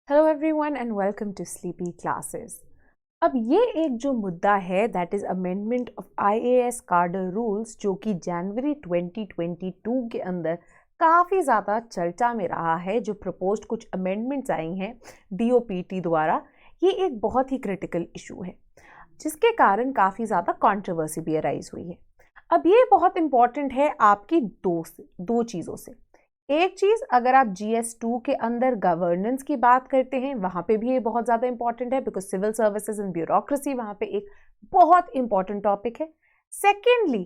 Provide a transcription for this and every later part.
Hello everyone and welcome to sleepy classes. अब ये एक जो मुद्दा है that is amendment of IAS cadre rules, जो कि जनवरी 2022 के अंदर काफ़ी ज़्यादा चर्चा में रहा है। जो प्रपोज्ड कुछ अमेंडमेंट्स आई हैं डीओपीटी द्वारा, ये एक बहुत ही क्रिटिकल इशू है जिसके कारण काफ़ी ज़्यादा कंट्रोवर्सी भी अराइज हुई है। अब ये बहुत इंपॉर्टेंट है आपकी दो चीज़ों से। एक चीज़, अगर आप GS2 के अंदर गवर्नेंस की बात करते हैं, वहाँ पे भी ये बहुत ज़्यादा इंपॉर्टेंट है because civil services and bureaucracy वहाँ पे एक बहुत इंपॉर्टेंट टॉपिक है। Secondly,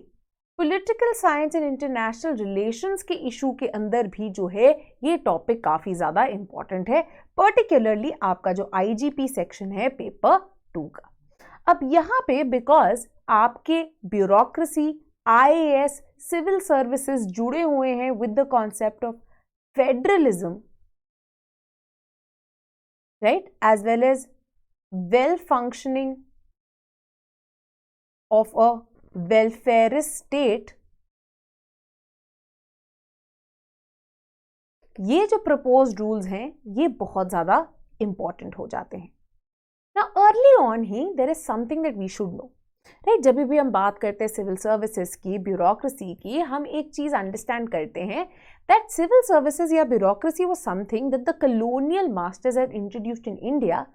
political science and international relations के इशू के अंदर भी जो है ये टॉपिक काफ़ी ज़्यादा इंपॉर्टेंट है, पर्टिकुलरली आपका जो IGP सेक्शन है पेपर 2 का। अब यहाँ पे बिकॉज आपके ब्यूरोक्रेसी, IAS, सिविल सर्विसेज जुड़े हुए हैं with the concept of federalism, right, as well as well functioning of a welfarist state. ये जो प्रपोज्ड रूल्स हैं ये बहुत ज्यादा इंपॉर्टेंट हो जाते हैं। नाउ अर्ली ऑन ही there is something that we should know, right. जब भी हम बात करते हैं सिविल सर्विसेज की, ब्यूरोक्रेसी की, हम एक चीज अंडरस्टैंड करते हैं दैट सिविल सर्विसेज या bureaucracy was something that the colonial masters had introduced in India.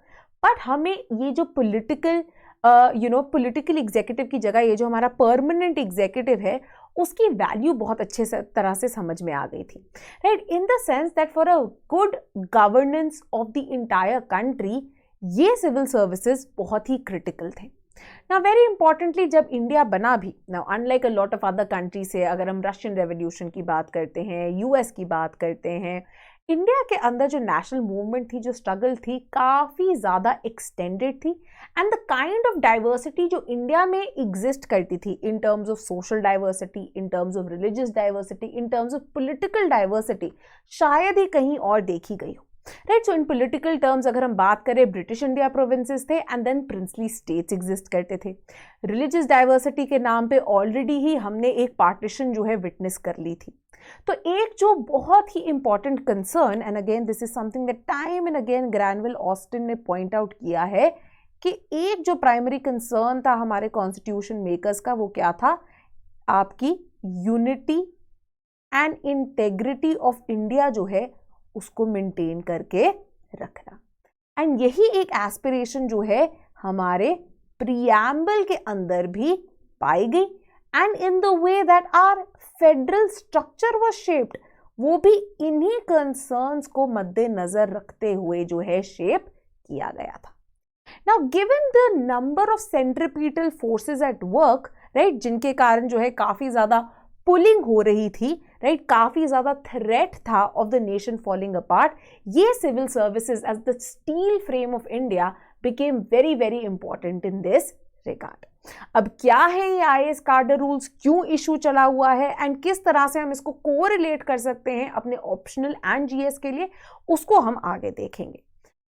But हमें ये जो पॉलिटिकल पॉलिटिकल एग्जीक्यूटिव की जगह ये जो हमारा परमानेंट एग्जीक्यूटिव है उसकी वैल्यू बहुत अच्छे से तरह से समझ में आ गई थी, right, in the sense that for a good governance of the entire country ये सिविल सर्विसेज बहुत ही क्रिटिकल थे। Now very importantली, जब इंडिया बना भी, now unlike a lot of other countries से, अगर हम रशियन रेवोल्यूशन की बात करते हैं, US की बात करते हैं, इंडिया के अंदर जो नेशनल मूवमेंट थी, जो स्ट्रगल थी, काफ़ी ज़्यादा एक्सटेंडेड थी। And the kind of diversity जो इंडिया में एग्जिस्ट करती थी in terms of social diversity, in terms of religious diversity, in terms of political diversity, शायद ही कहीं और देखी गई हो, right. So in political terms अगर हम बात करें, ब्रिटिश इंडिया प्रोविंसेस थे and then princely states exist करते थे। रिलीजियस डाइवर्सिटी के नाम पे ऑलरेडी ही हमने एक पार्टीशन जो है विटनेस कर ली थी। तो एक जो बहुत ही important concern, and again this is something that time and again Granville Austin ने पॉइंट आउट किया है कि एक जो प्राइमरी कंसर्न था हमारे कॉन्स्टिट्यूशन मेकर्स का, वो क्या था? आपकी unity and integrity of India जो है उसको मेंटेन करके रखना। एंड यही एक एस्पिरेशन जो है हमारे प्रीएम्बल के अंदर भी पाई गई, and in the way that our federal structure was shaped, वो भी इन्हीं कंसर्न्स को मद्देनजर रखते हुए जो है शेप किया गया था। Now given the number of centripetal forces at work, right, जिनके कारण जो है काफी ज्यादा पुलिंग हो रही थी, राइट, काफी ज्यादा थ्रेट था of the nation falling apart, ये civil services as the steel frame of India became very very important in this regard. अब क्या है ये IAS कार्डर रूल्स, क्यों इशू चला हुआ है, एंड किस तरह से हम इसको कोरिलेट कर सकते हैं अपने ऑप्शनल एंड GS के लिए, उसको हम आगे देखेंगे।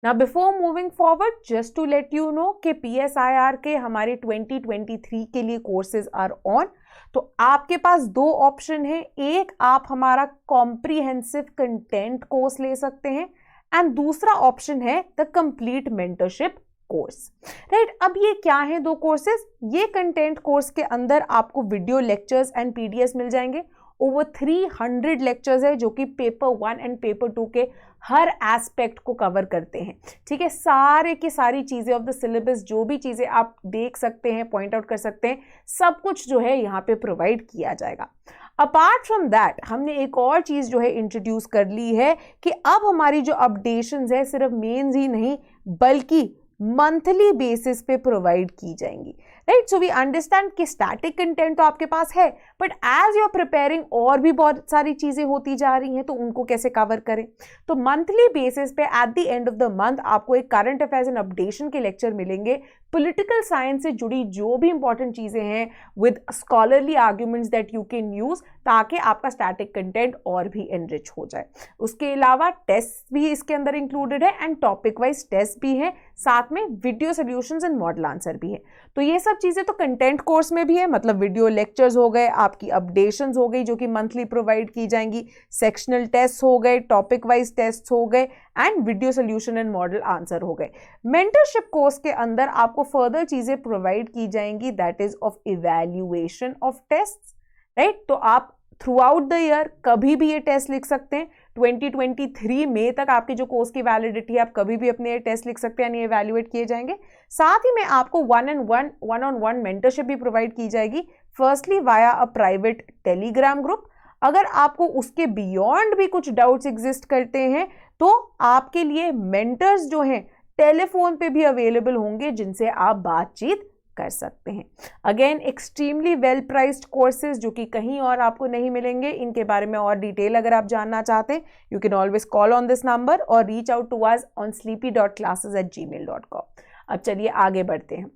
Now before moving forward, just to let you know कि PSIR के हमारे 2023 के लिए कोर्सेज आर ऑन। तो आपके पास दो ऑप्शन है, एक आप हमारा कॉम्प्रिहेंसिव कंटेंट कोर्स ले सकते हैं एंड दूसरा ऑप्शन है the complete mentorship course, right. अब ये क्या है दो कोर्सेज? ये कंटेंट कोर्स के अंदर आपको वीडियो लेक्चर्स एंड PDFs मिल जाएंगे। ओवर 300 लेक्चर्स है जो कि पेपर 1 एंड पेपर 2 के हर एस्पेक्ट को कवर करते हैं, ठीक है। सारे की सारी चीजें ऑफ द सिलेबस, जो भी चीजें आप देख सकते हैं, पॉइंट आउट कर सकते हैं, सब कुछ जो है यहाँ पे प्रोवाइड किया जाएगा। अपार्ट फ्रॉम दैट हमने एक और चीज जो है इंट्रोड्यूस कर ली है कि अब हमारी जो अपडेशंस है सिर्फ मेंस ही नहीं बल्कि मंथली बेसिस पे प्रोवाइड की जाएंगी, राइट। सो वी अंडरस्टैंड कि स्टैटिक कंटेंट तो आपके पास है, but as you are preparing और भी बहुत सारी चीजें होती जा रही हैं, तो उनको कैसे कवर करें। तो मंथली बेसिस पे at the end of the month आपको एक करंट अफेयर्स एंड अपडेशन के लेक्चर मिलेंगे, पॉलिटिकल साइंस से जुड़ी जो भी इंपॉर्टेंट चीजें हैं with scholarly arguments that you can use, ताकि आपका स्टैटिक कंटेंट और भी एनरिच हो जाए। उसके अलावा टेस्ट भी इसके अंदर इंक्लूडेड है एंड टॉपिक वाइज टेस्ट भी है, साथ में video solutions and model answer भी है। तो ये सब सब चीजें तो कंटेंट कोर्स में भी है, मतलब वीडियो लेक्चर्स हो गए, आपकी अपडेशंस हो गई जो कि मंथली प्रोवाइड की जाएंगी, सेक्शनल टेस्ट हो गए, टॉपिक वाइज टेस्ट हो गए, and video solution and model answer हो गए। मेंटरशिप कोर्स के अंदर आपको फर्दर चीजें प्रोवाइड की जाएंगी, that is of evaluation of test, right. तो आप थ्रू आउट द ईयर कभी भी ये टेस्ट लिख सकते हैं। 2023 मई तक आपके जो कोर्स की वैलिडिटी है, आप कभी भी अपने टेस्ट लिख सकते हैं, यानी इवैल्यूएट किए जाएंगे। साथ ही में आपको वन ऑन वन मेंटरशिप भी प्रोवाइड की जाएगी, firstly via a private Telegram group. अगर आपको उसके बियॉन्ड भी कुछ डाउट्स एग्जिस्ट करते हैं तो आपके लिए मेंटर्स जो हैं टेलीफोन पे भी अवेलेबल होंगे, जिनसे आप बातचीत कर सकते हैं। Again extremely well priced courses जो कि कहीं और आपको नहीं मिलेंगे। इनके बारे में और डिटेल अगर आप जानना चाहते हैं, you can always call on this number और reach out to us on sleepy.classes@gmail.com। अब चलिए आगे बढ़ते हैं।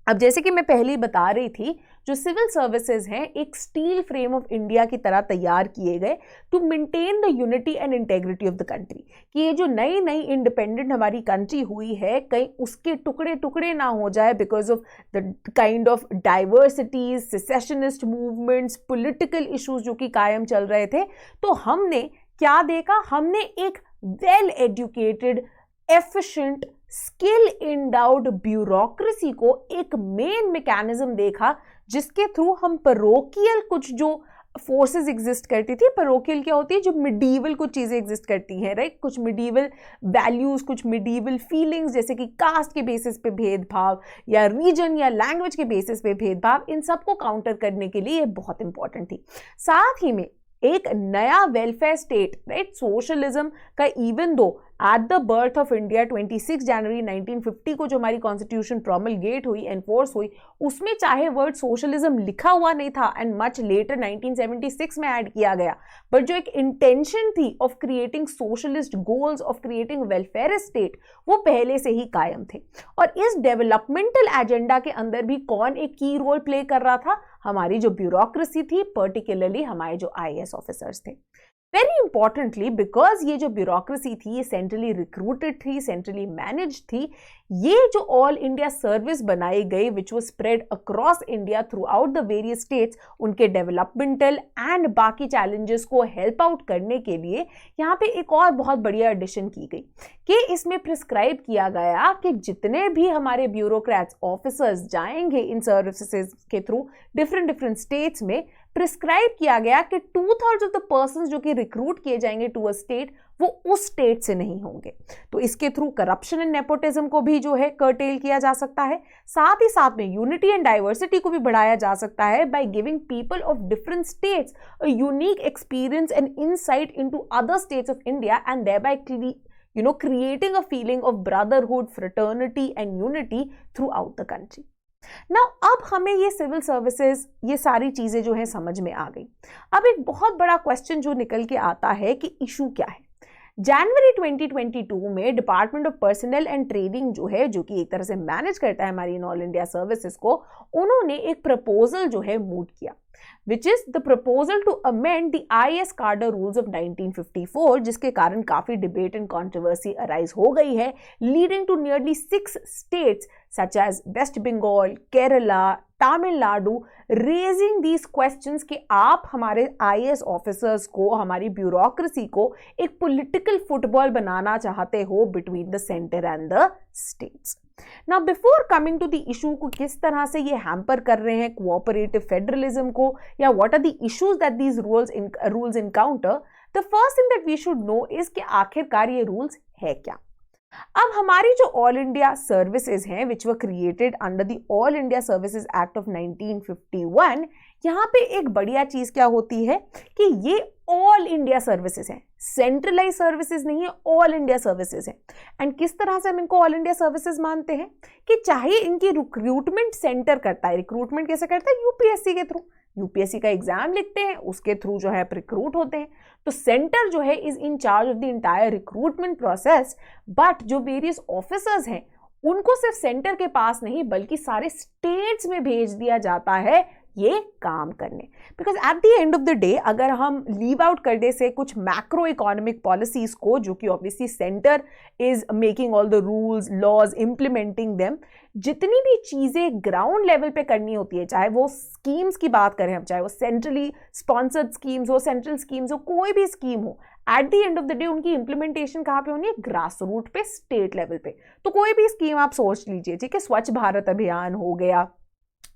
अब जैसे कि मैं पहले ही बता रही थी, जो सिविल सर्विसेज हैं एक स्टील फ्रेम ऑफ इंडिया की तरह तैयार किए गए to maintain the unity and integrity of the country, कि ये जो नई नई इंडिपेंडेंट हमारी कंट्री हुई है कहीं उसके टुकड़े टुकड़े ना हो जाए because of the kind of diversities, secessionist movements, political issues जो कि कायम चल रहे थे। तो हमने क्या देखा, हमने एक well educated, efficient, skill endowed bureaucracy को एक मेन मैकेनिज्म देखा, जिसके थ्रू हम पैरोकियल कुछ जो फोर्सेस एग्जिस्ट करती थी, पैरोकियल क्या होती है, जो मिडीवल कुछ चीजें एग्जिस्ट करती हैं, राइट, कुछ मिडीवल वैल्यूज, कुछ मिडीवल फीलिंग्स, जैसे कि कास्ट के बेसिस पे भेदभाव या रीजन या लैंग्वेज के बेसिस पे भेदभाव, इन सबको काउंटर करने के लिए ये बहुत इंपॉर्टेंट थी। साथ ही में एक नया वेलफेयर स्टेट, राइट, सोशलिज्म का, even though at the birth of India 26 जनवरी 1950 को जो हमारी कॉन्स्टिट्यूशन प्रोमलगेट हुई, एनफोर्स हुई, उसमें चाहे वर्ड सोशलिज्म लिखा हुआ नहीं था एंड मच लेटर 1976 में ऐड किया गया, बट जो एक इंटेंशन थी of creating socialist goals, of creating welfare state, वो पहले से ही कायम थे। और इस डेवलपमेंटल एजेंडा के अंदर भी कौन एक की रोल प्ले कर रहा था, हमारी जो ब्यूरोक्रेसी थी, पर्टिकुलरली हमारे जो IAS ऑफिसर्स थे। वेरी इंपॉर्टेंटली, बिकॉज ये जो ब्यूरोक्रेसी थी ये सेंट्रली रिक्रूटेड थी, सेंट्रली मैनेज थी, ये जो ऑल इंडिया सर्विस बनाई गई which was spread across India through out the various states, उनके डेवलपमेंटल एंड बाकी चैलेंजेस को हेल्प आउट करने के लिए यहाँ पे एक और बहुत बढ़िया एडिशन की गई कि इसमें प्रिस्क्राइब किया गया कि जितने भी हमारे ब्यूरोक्रेट्स, ऑफिसर्स जाएंगे इन सर्विसेज के थ्रू डिफरेंट स्टेट्स में, प्रिस्क्राइब किया गया कि 2/3 ऑफ द पर्सन जो कि रिक्रूट किए जाएंगे टू अ स्टेट, वो उस स्टेट से नहीं होंगे। तो इसके थ्रू करप्शन एंड नेपोटिज्म को भी जो है कर्टेल किया जा सकता है। साथ ही साथ में यूनिटी एंड डाइवर्सिटी को भी बढ़ाया जा सकता है by giving people of different states a unique experience and insight into other states of India and thereby creating a feeling of brotherhood, fraternity and unity throughout the country. Now, अब हमें ये civil services, ये सारी चीजें जो है समझ में आ गई। अब एक बहुत बड़ा क्वेश्चन जो निकल के आता है कि इशू क्या है। जनवरी 2022 में department of personal and training जो है, जो कि एक तरह से मैनेज करता है हमारी ऑल इंडिया सर्विसेज को, उन्होंने एक प्रपोजल जो है मूव किया, which is the proposal to amend the IAS cadre rules of 1954, जिसके कारण काफी डिबेट एंड कंट्रोवर्सी अराइज हो गई है, leading to nearly 6 states such as West Bengal, Kerala, Tamil Nadu, raising these questions कि आप हमारे IAS ऑफिसर्स को, हमारी ब्यूरोक्रेसी को एक पॉलिटिकल फुटबॉल बनाना चाहते हो between the centre and the states. Now, before coming to the issue को किस तरह से ये हैम्पर कर रहे हैं कोऑपरेटिव फेडरलिज्म को, या what are the issues that these rules encounter, the first thing that we should know is कि आखिरकार ये रूल्स है क्या। अब हमारी जो ऑल इंडिया सर्विसेज हैं which were created under the all India services act of 1951, यहाँ पे एक बढ़िया चीज क्या होती है कि ये ऑल इंडिया सर्विसेज हैं, सेंट्रलाइज सर्विसेज नहीं है, ऑल इंडिया सर्विसेज हैं। एंड किस तरह से हम इनको ऑल इंडिया सर्विसेज मानते हैं कि चाहे इनकी रिक्रूटमेंट सेंटर करता है, रिक्रूटमेंट कैसे करता है, यूपीएससी के थ्रू, यूपीएससी का एग्जाम लिखते हैं, उसके थ्रू जो है रिक्रूट होते हैं। तो सेंटर जो है is in charge of the entire recruitment process, but जो वेरियस ऑफिसर्स हैं उनको सिर्फ सेंटर के पास नहीं बल्कि सारे स्टेट्स में भेज दिया जाता है ये काम करने। Because at the end of the day अगर हम लीव आउट कर दे से कुछ मैक्रो इकोनॉमिक पॉलिसीज को, जो कि obviously centre is making all the rules laws implementing them, जितनी भी चीजें ग्राउंड लेवल पे करनी होती है, चाहे वो स्कीम्स की बात करें हम, चाहे वो सेंट्रली स्पॉन्सर्ड स्कीम्स हो, सेंट्रल स्कीम्स हो, कोई भी स्कीम हो, at the end of the day उनकी इंप्लीमेंटेशन कहाँ पे होनी है? ग्रास रूट पे, स्टेट लेवल पे। तो कोई भी स्कीम आप सोच लीजिए, ठीक है, स्वच्छ भारत अभियान हो गया,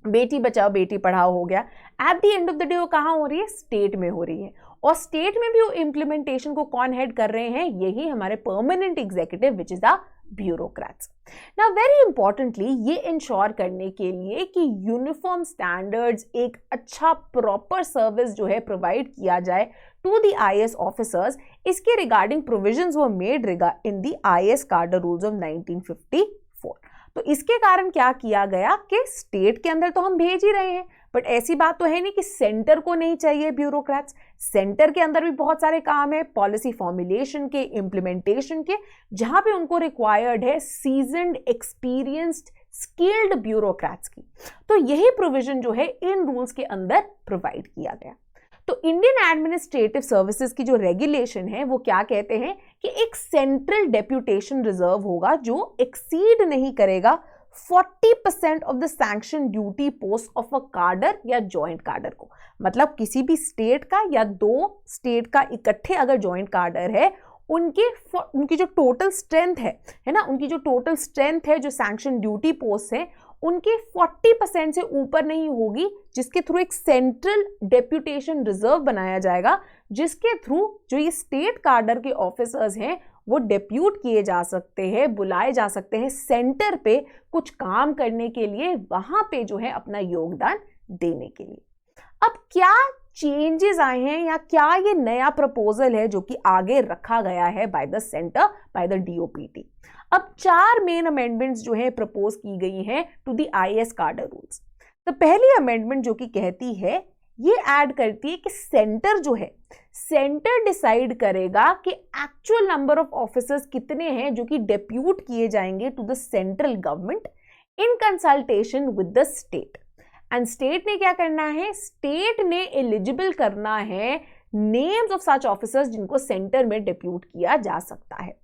बेटी बचाओ बेटी पढ़ाओ हो गया, at the end of the day वो कहाँ हो रही है? स्टेट में हो रही है। और स्टेट में भी वो इम्प्लीमेंटेशन को कौन हेड कर रहे हैं? यही हमारे permanent executive which is the bureaucrats. Now very importantly ये इंश्योर करने के लिए कि यूनिफॉर्म स्टैंडर्ड्स, एक अच्छा प्रॉपर सर्विस जो है प्रोवाइड किया जाए टू द IAS ऑफिसर्स, इसके regarding provisions were made in the IAS कार्डर रूल्स ऑफ 1954। तो इसके कारण क्या किया गया कि स्टेट के अंदर तो हम भेज ही रहे हैं, बट ऐसी बात तो है नहीं कि सेंटर को नहीं चाहिए ब्यूरोक्रेट्स। सेंटर के अंदर भी बहुत सारे काम है, पॉलिसी फॉर्मुलेशन के, इंप्लीमेंटेशन के, जहां पे उनको रिक्वायर्ड है सीजन्ड, एक्सपीरियंस्ड, स्किल्ड ब्यूरोक्रेट्स की। तो यही प्रोविजन जो है इन रूल्स के अंदर प्रोवाइड किया गया। तो इंडियन एडमिनिस्ट्रेटिव सर्विसेज की जो रेगुलेशन है वो क्या कहते हैं कि एक सेंट्रल डेप्यूटेशन रिजर्व होगा जो एक्सीड नहीं करेगा 40% of the sanction duty post of a कार्डर या जॉइंट कार्डर को। मतलब किसी भी स्टेट का या दो स्टेट का इकट्ठे अगर जॉइंट कार्डर है, उनकी जो टोटल स्ट्रेंथ है ना, उनकी जो टोटल स्ट्रेंथ है, जो सैंक्शन ड्यूटी पोस्ट है, उनके 40% से ऊपर नहीं होगी, जिसके थ्रू एक सेंट्रल डेप्यूटेशन रिजर्व बनाया जाएगा, जिसके थ्रू जो ये स्टेट कार्डर के ऑफिसर्स हैं वो डेप्यूट किए जा सकते हैं, बुलाए जा सकते हैं सेंटर पे कुछ काम करने के लिए, वहां पे जो है अपना योगदान देने के लिए। अब क्या चेंजेस आए हैं या क्या ये नया प्रपोजल है जो कि आगे रखा गया है by the centre, by the DOPT? अब 4 मेन अमेंडमेंट्स जो है प्रपोज की गई हैं टू द IAS कार्डर रूल्स। तो पहली अमेंडमेंट जो कि कहती है, ये ऐड करती है कि सेंटर जो है, सेंटर डिसाइड करेगा कि एक्चुअल नंबर ऑफ ऑफिसर्स कितने हैं जो कि डेप्यूट किए जाएंगे to the central government in consultation with the state. And state ने क्या करना है? स्टेट ने एलिजिबल करना है नेम्स ऑफ सच ऑफिसर्स जिनको सेंटर में डेप्यूट किया जा सकता है।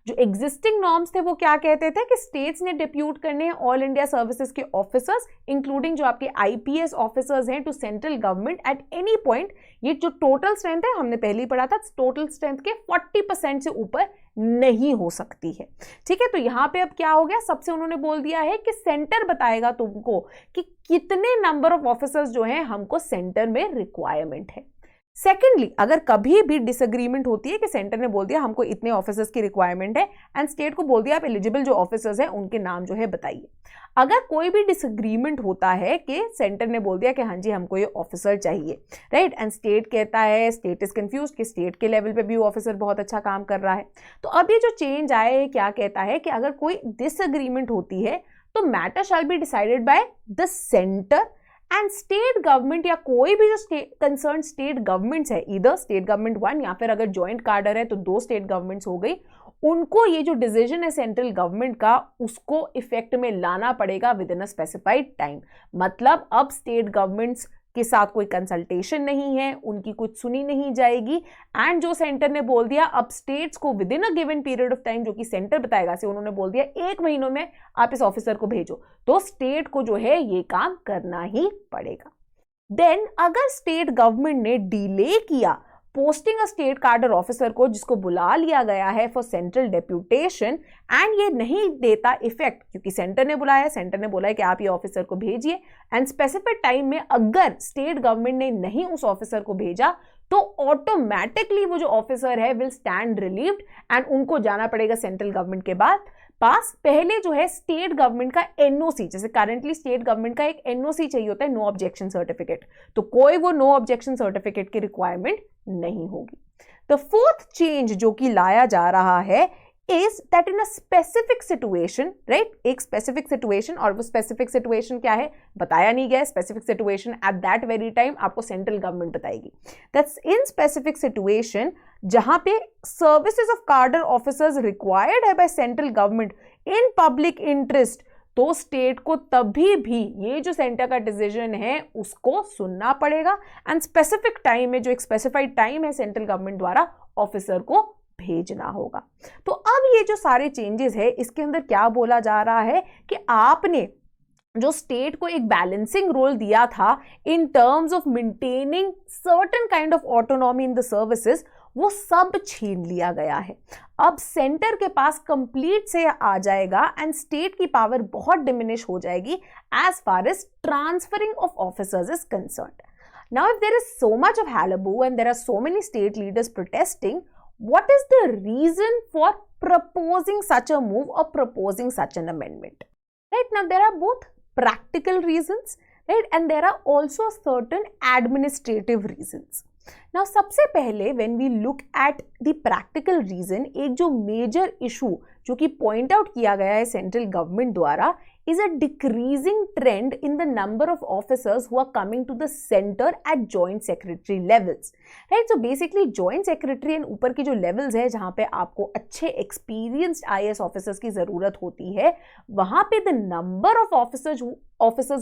जो एग्जिस्टिंग नॉर्म्स थे वो क्या कहते थे कि स्टेट्स ने डिप्यूट करने हैं ऑल इंडिया सर्विसेज के ऑफिसर्स, इंक्लूडिंग जो आपके IPS ऑफिसर्स हैं, to central government at any point. ये जो टोटल स्ट्रेंथ है, हमने पहले ही पढ़ा था, टोटल स्ट्रेंथ के 40% से ऊपर नहीं हो सकती है। ठीक है, तो यहां पे अब क्या हो गया? सबसे उन्होंने बोल दिया है कि सेंटर बताएगा तुमको कि कितने नंबर ऑफ ऑफिसर्स जो हैं हमको सेंटर में रिक्वायरमेंट है। सेकेंडली, अगर कभी भी डिसएग्रीमेंट होती है कि सेंटर ने बोल दिया हमको इतने ऑफिसर्स की रिक्वायरमेंट है, एंड स्टेट को बोल दिया आप एलिजिबल जो ऑफिसर्स हैं उनके नाम जो है बताइए। अगर कोई भी डिसएग्रीमेंट होता है कि सेंटर ने बोल दिया कि हाँ जी हमको ये ऑफिसर चाहिए, राइट, एंड स्टेट कहता है, स्टेट इज कंफ्यूज कि स्टेट के लेवल पे भी वो ऑफिसर बहुत अच्छा काम कर रहा है, तो अब ये जो चेंज आया है क्या कहता है कि अगर कोई डिसएग्रीमेंट होती है तो matter shall be decided by the centre and state government, या कोई भी जो कंसर्न स्टेट गवर्नमेंट्स है, इधर स्टेट गवर्नमेंट 1 या फिर अगर जॉइंट कार्डर है तो 2 स्टेट गवर्नमेंट्स हो गई, उनको ये जो डिसीजन है सेंट्रल गवर्नमेंट का उसको इफेक्ट में लाना पड़ेगा with in a specified time. मतलब अब स्टेट गवर्नमेंट्स के साथ कोई कंसल्टेशन नहीं है, उनकी कुछ सुनी नहीं जाएगी, एंड जो सेंटर ने बोल दिया अब स्टेट्स को with in a given period of time, जो कि सेंटर बताएगा, से उन्होंने बोल दिया 1 महीनों में आप इस ऑफिसर को भेजो, तो स्टेट को जो है ये काम करना ही पड़ेगा। देन अगर स्टेट गवर्नमेंट ने डिले किया पोस्टिंग अ स्टेट कार्डर ऑफिसर को, जिसको बुला लिया गया है फॉर सेंट्रल डेप्यूटेशन, एंड ये नहीं देता इफेक्ट, क्योंकि सेंटर ने बुलाया, सेंटर ने बोला है कि आप ये ऑफिसर को भेजिए, एंड स्पेसिफिक टाइम में अगर स्टेट गवर्नमेंट ने नहीं उस ऑफिसर को भेजा तो ऑटोमेटिकली वो जो ऑफिसर है विल स्टैंड रिलीव्ड, एंड उनको जाना पड़ेगा सेंट्रल गवर्नमेंट के पास पहले जो है स्टेट गवर्नमेंट का NOC, जैसे करंटली स्टेट गवर्नमेंट का एक NOC चाहिए होता है, नो ऑब्जेक्शन सर्टिफिकेट, तो कोई वो नो ऑब्जेक्शन सर्टिफिकेट की रिक्वायरमेंट नहीं होगी। द फोर्थ चेंज जो कि लाया जा रहा है is that in a specific situation, right, एक specific situation, और वो specific situation क्या है बताया नहीं गया, specific situation at that very time आपको central government बताएगी। That's in specific situation जहां पे services of cadre officers required है by central government in public interest, तो स्टेट को तभी भी ये जो सेंटर का डिसीजन है उसको सुनना पड़ेगा एंड स्पेसिफिक टाइम में, जो एक स्पेसिफाइड टाइम है सेंट्रल गवर्नमेंट द्वारा ऑफिसर को भेजना होगा। तो अब ये जो सारे चेंजेस है इसके अंदर क्या बोला जा रहा है कि आपने जो स्टेट को एक बैलेंसिंग रोल दिया था इन terms of maintaining certain kind of autonomy in the services, वो सब छीन लिया गया है। अब सेंटर के पास कंप्लीट से आ जाएगा एंड स्टेट की पावर बहुत डिमिनिश हो जाएगी as far as transferring of officers is concerned. Now if there is so much of hullabaloo and there are so many state leaders protesting, what is the reason for proposing such a move or proposing such an amendment? Right, now there are both practical reasons, right, and there are also certain administrative reasons. Now सबसे पहले when we look at the practical reason, एक जो major issue जो कि point out किया गया है central government द्वारा is a decreasing trend in the number of officers who are coming to the center at joint secretary levels, right? So basically joint secretary and ऊपर की जो levels है जहाँ पे आपको अच्छे experienced IAS officers की ज़रूरत होती है, वहाँ पे the number of officers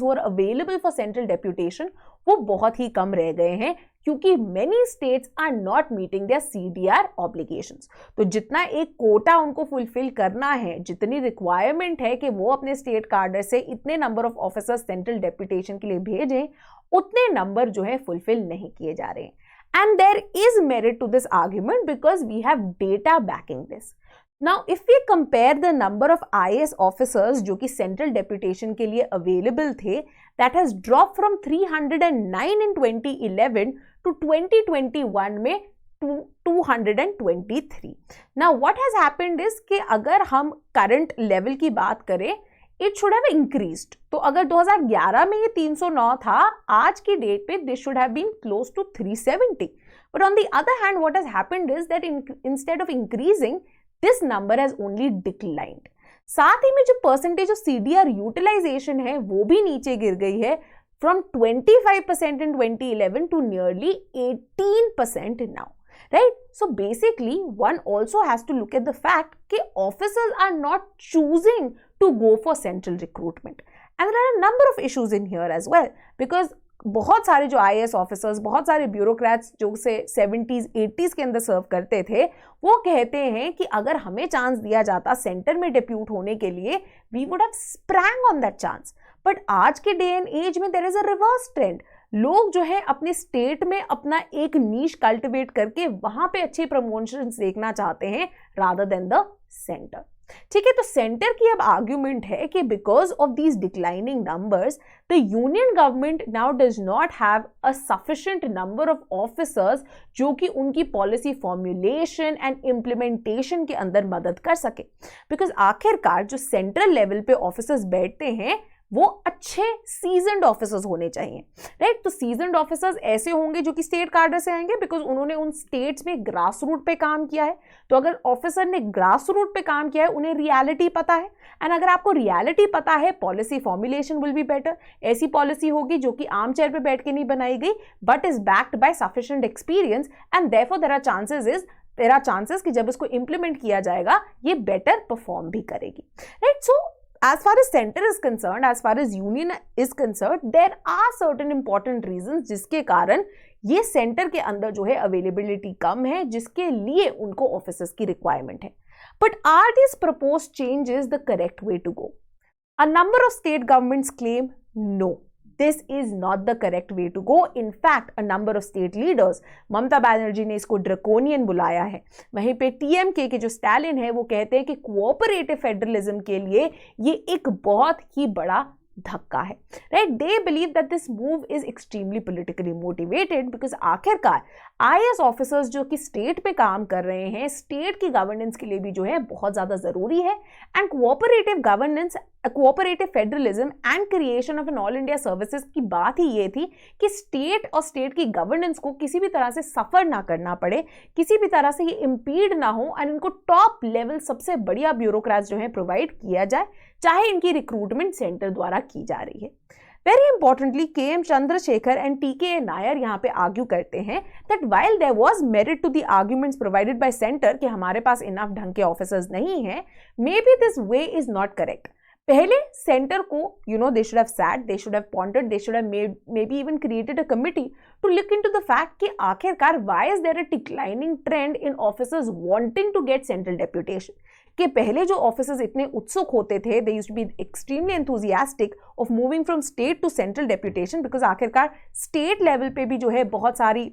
who are available for central deputation वो बहुत ही कम रह गए हैं क्योंकि many states are not meeting their CDR obligations। तो जितना एक कोटा उनको फुलफिल करना है, जितनी रिक्वायरमेंट है कि वो अपने स्टेट कार्डर से इतने number of officers central deputation के लिए भेजें, उतने नंबर जो है फुलफिल नहीं किए जा रहे हैं। And there is merit to this argument because we have data backing this. Now, if we compare the number of IAS officers जो कि central deputation के लिए available थे, that has dropped from 309 in 2011 to 2021 में 223. Now, what has happened is कि अगर हम current level की बात करें, it should have increased. तो अगर 2011 में ये 309 था, आज की डेट पे this should have been close to 370. But on the other hand, what has happened is that instead of increasing, this number has only declined. साथ ही में जो परसेंटेज ऑफ CDR यूटिलाइजेशन है वो भी नीचे गिर गई है from 25% in 2011 to nearly 18% now, right? So basically one also has to look at the fact that officers are not choosing to go for central recruitment, and there are a number of issues in here as well because बहुत सारे जो IAS officers, बहुत सारे bureaucrats जो से 70s 80s के अंदर सर्व करते थे, वो कहते हैं कि अगर हमें चांस दिया जाता सेंटर में डिप्यूट होने के लिए, we would have sprang on that chance. But आज के डे एंड एज में there is a reverse trend. लोग जो है अपने स्टेट में अपना एक नीश कल्टिवेट करके वहां पे अच्छे प्रमोशंस देखना चाहते हैं रादर देन द सेंटर। ठीक है, तो सेंटर की अब आर्ग्यूमेंट है कि because of these declining numbers the union government now does not have a sufficient number of officers जो कि उनकी पॉलिसी फॉर्मुलेशन एंड इम्प्लीमेंटेशन के अंदर मदद कर सके। बिकॉज आखिरकार जो सेंट्रल लेवल पे ऑफिसर्स बैठते हैं वो अच्छे सीजन्ड ऑफिसर्स होने चाहिए, राइट? तो सीजन्ड ऑफिसर्स ऐसे होंगे जो कि स्टेट कार्डर से आएंगे बिकॉज उन्होंने उन स्टेट्स में ग्रास रूट पे काम किया है। तो अगर ऑफिसर ने ग्रास रूट पे काम किया है, उन्हें रियलिटी पता है, एंड अगर आपको रियलिटी पता है, policy formulation will be better. ऐसी पॉलिसी होगी जो कि आर्म चेयर पे बैठ के नहीं बनाई गई but is backed by sufficient experience, and therefore there are chances कि जब इसको इंप्लीमेंट किया जाएगा ये बेटर परफॉर्म भी करेगी, right? So as far as center is concerned, as far as union is concerned, there are certain important reasons जिसके कारण ये सेंटर के अंदर जो है अवेलेबिलिटी कम है, जिसके लिए उनको ऑफिसर्स की रिक्वायरमेंट है। But are these proposed changes the correct way to go? A number of state governments claim no, this is not the correct way to go. In fact, a number of state leaders, Mamata Banerjee ने इसको draconian बुलाया है। वहीं पे TMK के जो Stalin है वो कहते हैं कि कोऑपरेटिव फेडरलिज्म के लिए ये एक बहुत ही बड़ा धक्का है, right? They believe that this move is extremely politically motivated because आखिरकार IAS ऑफिसर्स जो कि स्टेट पे काम कर रहे हैं, स्टेट की गवर्नेंस के लिए भी जो है बहुत ज़्यादा ज़रूरी है। And cooperative governance, cooperative federalism and creation of an all India services की बात ही ये थी कि स्टेट और स्टेट की गवर्नेंस को किसी भी तरह से सफ़र ना करना पड़े, किसी भी तरह से ये इम्पीड ना हो, एंड इनको टॉप लेवल सबसे बढ़िया ब्यूरोक्रेट्स जो है प्रोवाइड किया जाए, चाहे इनकी रिक्रूटमेंट सेंटर द्वारा की जा रही है। Very importantly KM Chandrashekhar and TKA Nair यहाँ पे आर्ग्यू करते हैं that while there was merit to the arguments provided by centre कि हमारे पास इनफ ढंग के ऑफिसर्स नहीं है, maybe this way is not correct पहले सेंटर को they should have sat, they should have pondered, they should have maybe even created a committee to look into the fact कि आखिरकार why is there a declining trend in officers wanting to get central deputation. कि पहले जो officers इतने उत्सुक होते थे, they used to be extremely enthusiastic of moving from state to central deputation, because आखिरकार स्टेट लेवल पे भी जो है बहुत सारी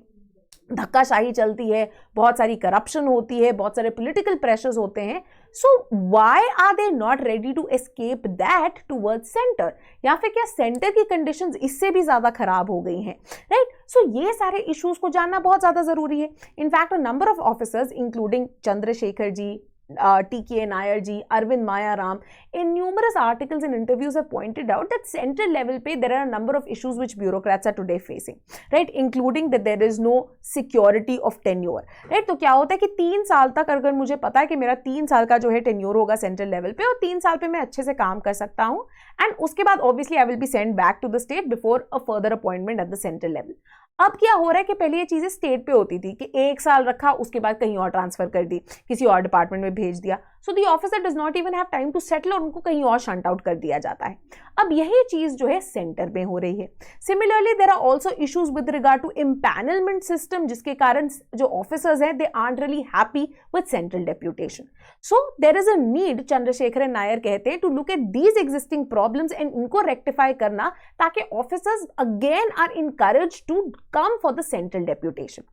धक्काशाही चलती है, बहुत सारी करप्शन होती है, बहुत सारे पॉलिटिकल प्रेशर्स होते हैं। So why are they not ready to escape that towards centre, या फिर क्या सेंटर की कंडीशंस इससे भी ज्यादा खराब हो गई हैं, राइट। सो ये सारे इश्यूज को जानना बहुत ज्यादा जरूरी है। In fact a number of officers including Chandrashekhar ji, T.K. Nair ji, Arvind Mayaram, in numerous articles and interviews have pointed out that central level पे there are a number of issues which bureaucrats are today facing, right, including that there is no security of tenure, right। तो क्या होता है कि 3 साल तक अगर मुझे पता है कि मेरा 3 साल का जो है टेन्योर होगा सेंट्रल लेवल पे और 3 साल पे मैं अच्छे से काम कर सकता हूँ, एंड उसके बाद obviously I will be send back to the state before a further appointment at the central level. अब क्या हो रहा है कि पहले ये चीजें स्टेट पे होती थी कि 1 साल रखा, उसके बाद कहीं और ट्रांसफर कर दी, किसी और डिपार्टमेंट में भेज दिया, so the officer does not even have time to settle और उनको कहीं और शंट आउट कर दिया जाता है। अब यही चीज जो है सेंटर में हो रही है। Similarly there are also issues with regard to empanelment system, जिसके कारण जो ऑफिसर्स हैं they aren't really happy with central deputation. So there is a need, Chandrashekhar Nair कहते हैं, to look at these existing problems and इनको रेक्टिफाई करना, ताकि officers again are encouraged to come for the central deputation.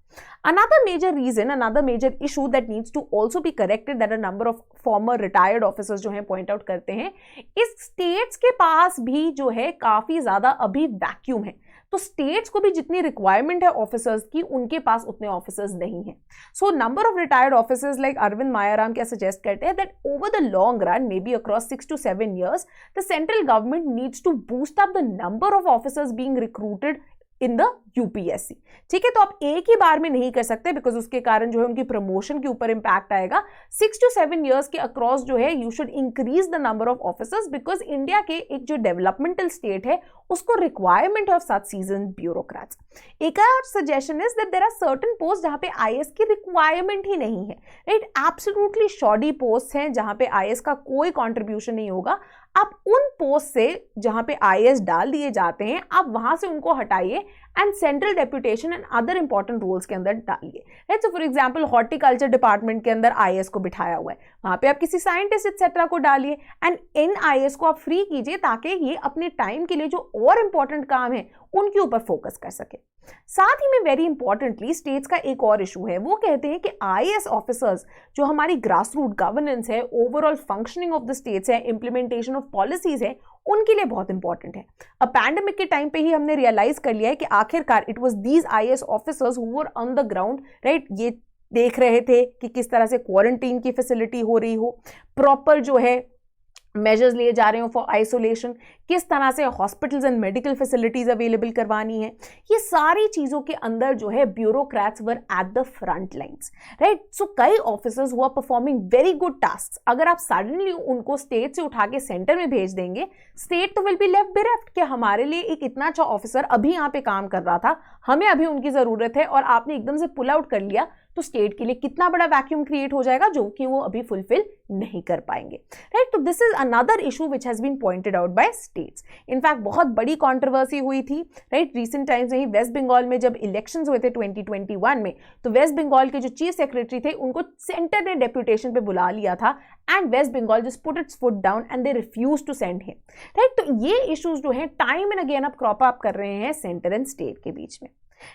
Another major reason, another major issue that needs to also be corrected, that a number of former retired officers जो हैं point out करते हैं, इस states के पास भी जो है काफी ज्यादा अभी वैक्यूम है। तो स्टेट्स को भी जितनी रिक्वायरमेंट है ऑफिसर्स की, उनके पास उतने ऑफिसर्स नहीं है। So number of retired officers like Arvind Mayaram क्या सजेस्ट करते हैं that over the long run, maybe across 6 to 7 years, the central government needs to boost up the number of officers being recruited in the UPSC. ठीक है, तो आप एक ही बार में नहीं कर सकते, बिकॉज उसके कारण जो है उनकी प्रमोशन के ऊपर इंपैक्ट आएगा। 6 to 7 years के अक्रॉस जो है you should increase the number of officers, because India के एक जो डेवलपमेंटल स्टेट है उसको requirement of such season bureaucrats. एक और suggestion is that there are certain post जहां पे आईएएस की रिक्वायरमेंट ही नहीं है, राइट। एब्सोल्युटली शॉडी पोस्ट हैं जहां पे आईएएस का कोई कॉन्ट्रीब्यूशन नहीं होगा। आप उन पोस्ट से जहां पे आईएएस डाल दिए जाते हैं, आप वहां से उनको हटाइए and central deputation and other important roles के अंदर डालिए, right. So for example horticulture department के अंदर आईएएस को बिठाया हुआ है, वहां पे आप किसी साइंटिस्ट एक्सेट्रा को डालिए एंड इन आईएएस को आप फ्री कीजिए, ताकि ये अपने टाइम के लिए जो और इंपॉर्टेंट काम है उनके ऊपर फोकस कर सके। साथ ही में वेरी इंपॉर्टेंटली स्टेट्स का एक और इशू है, वो कहते हैं कि आईएएस ऑफिसर्स जो हमारी ग्रास रूट गवर्नेंस है, overall functioning of the states है, इंप्लीमेंटेशन ऑफ पॉलिसीज है, उनके लिए बहुत इंपॉर्टेंट है। अब पैंडेमिक के टाइम पे ही हमने रियलाइज कर लिया है कि आखिरकार it was these IAS officers who were on the ground, right. ये देख रहे थे कि किस तरह से क्वारंटीन की फैसिलिटी हो रही हो, प्रॉपर जो है मेजर्स लिए जा रहे हो फॉर आइसोलेशन, किस तरह से hospitals and medical facilities available करवानी है, ये सारी चीजों के अंदर जो है bureaucrats were at the front lines, right. So कई officers who are performing very good task, अगर आप सडनली उनको स्टेट से उठा के सेंटर में भेज देंगे, स्टेट तो विल बी लेफ्ट बेरेफ्ट कि हमारे लिए एक इतना अच्छा ऑफिसर अभी यहाँ पे काम कर रहा था, हमें अभी उनकी जरूरत है, और आपने एकदम से पुल आउट कर लिया, तो स्टेट के लिए कितना बड़ा वैक्यूम क्रिएट हो जाएगा जो कि वो अभी फुलफिल नहीं कर पाएंगे, राइट। तो this is another issue which has been pointed out by states. In fact बहुत बड़ी कंट्रोवर्सी हुई थी, राइट, रिसेंट टाइम्स में ही वेस्ट बंगाल में जब इलेक्शंस हुए थे 2021 में, तो वेस्ट बंगाल के जो चीफ सेक्रेटरी थे उनको सेंटर ने डेप्यूटेशन पे बुला लिया था, and West Bengal just put its foot down and they refuse to send him, right. तो ये इश्यूज जो है टाइम एंड अगेन अब क्रॉप अप कर रहे हैं सेंटर एंड स्टेट के बीच में।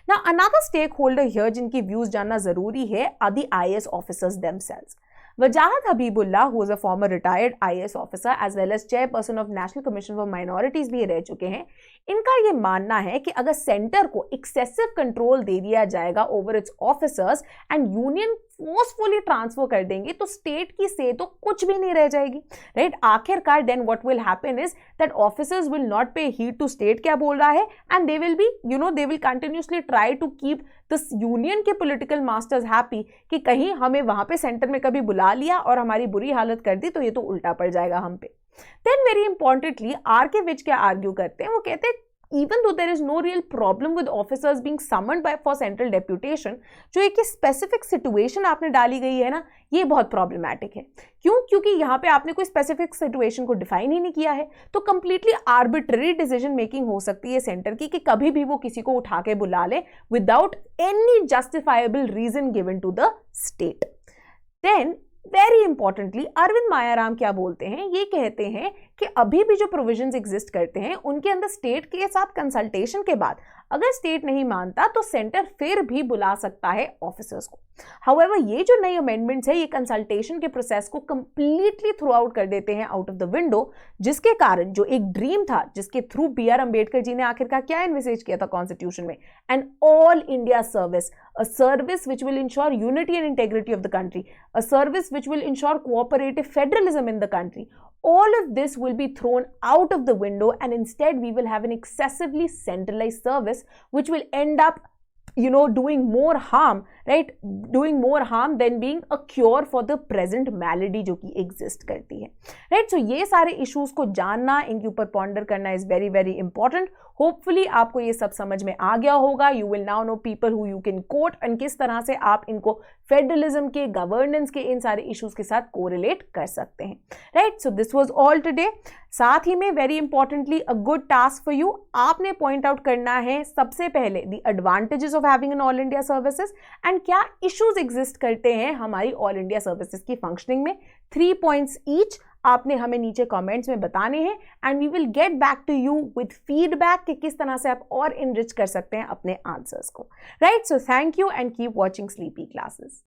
Now, another stakeholder here जिनकी व्यूज जानना जरूरी है are the IAS officers themselves. Wajahat Habibullah, who is a former retired IAS officer as well as chairperson of National Commission for Minorities भी रह चुके हैं, इनका ये मानना है कि अगर सेंटर को एक्सेसिव कंट्रोल दे दिया जाएगा over it's officers and union forcefully transfer कर देंगे, तो स्टेट की से तो कुछ भी नहीं रह जाएगी, राइट। आखिरकार then what will happen is that officers will not pay heed to state क्या बोल रहा है, and they will be they will continuously try to keep this union के पॉलिटिकल मास्टर्स हैप्पी कि कहीं हमें वहां पे सेंटर में कभी बुला लिया और हमारी बुरी हालत कर दी, तो ये तो उल्टा पड़ जाएगा हम पे। देन वेरी इंपॉर्टेंटली आर के विच क्या आर्ग्यू करते हैं, वो कहते हैं even though there is no real problem with officers being summoned by for central deputation, जो एक स्पेसिफिक सिचुएशन आपने डाली गई है ना, ये बहुत प्रॉब्लमैटिक है। क्यों? क्योंकि यहाँ पे आपने कोई स्पेसिफिक सिचुएशन को डिफाइन ही नहीं किया है, तो कंप्लीटली आर्बिट्ररी डिसीजन मेकिंग हो सकती है सेंटर की कि कभी भी वो किसी को उठा के बुला ले without any justifiable reason given to the state. Then very importantly Arvind Mayaram क्या बोलते हैं, ये कहते हैं कि अभी भी जो प्रोविजंस एग्जिस्ट करते हैं उनके अंदर स्टेट के साथ कंसल्टेशन के बाद अगर स्टेट नहीं मानता तो सेंटर फिर भी बुला सकता है ऑफिसर्स को। हाउएवर ये जो नई अमेंडमेंट्स है ये कंसल्टेशन के प्रोसेस को कंप्लीटली थ्रू आउट कर देते हैं आउट ऑफ द विंडो, जिसके कारण जो एक ड्रीम था जिसके थ्रू B.R. अम्बेडकर जी ने आखिरकार क्या इन्विसेज किया था कॉन्स्टिट्यूशन में, an all India service, a service which will ensure unity and integrity of the country, a service which will ensure cooperative federalism in the country, all of this will be thrown out of the window and instead we will have an excessively centralized service which will end up doing more harm, right, doing more harm than being a cure for the present malady जो कि exist करती है, right। So ये सारे issues को जानना, इनके ऊपर ponder करना is very very important। Hopefully आपको ये सब समझ में आ गया होगा। You will now know people who you can coat and किस तरह से आप इनको फेडरलिज्म के, गवर्नेंस के, इन सारे इश्यूज के साथ कोरिलेट कर सकते हैं, right. So this was all today. साथ ही में very importantly a good task for you, आपने पॉइंट आउट करना है सबसे पहले the advantages of having an all India services and क्या इश्यूज एग्जिस्ट करते हैं हमारी ऑल इंडिया सर्विसेज की फंक्शनिंग में। 3 पॉइंट्स ईच आपने हमें नीचे कमेंट्स में बताने हैं and we will get back to you with feedback कि किस तरह से आप और इनरिच कर सकते हैं अपने आंसर्स को, right. So thank you and keep watching sleepy classes.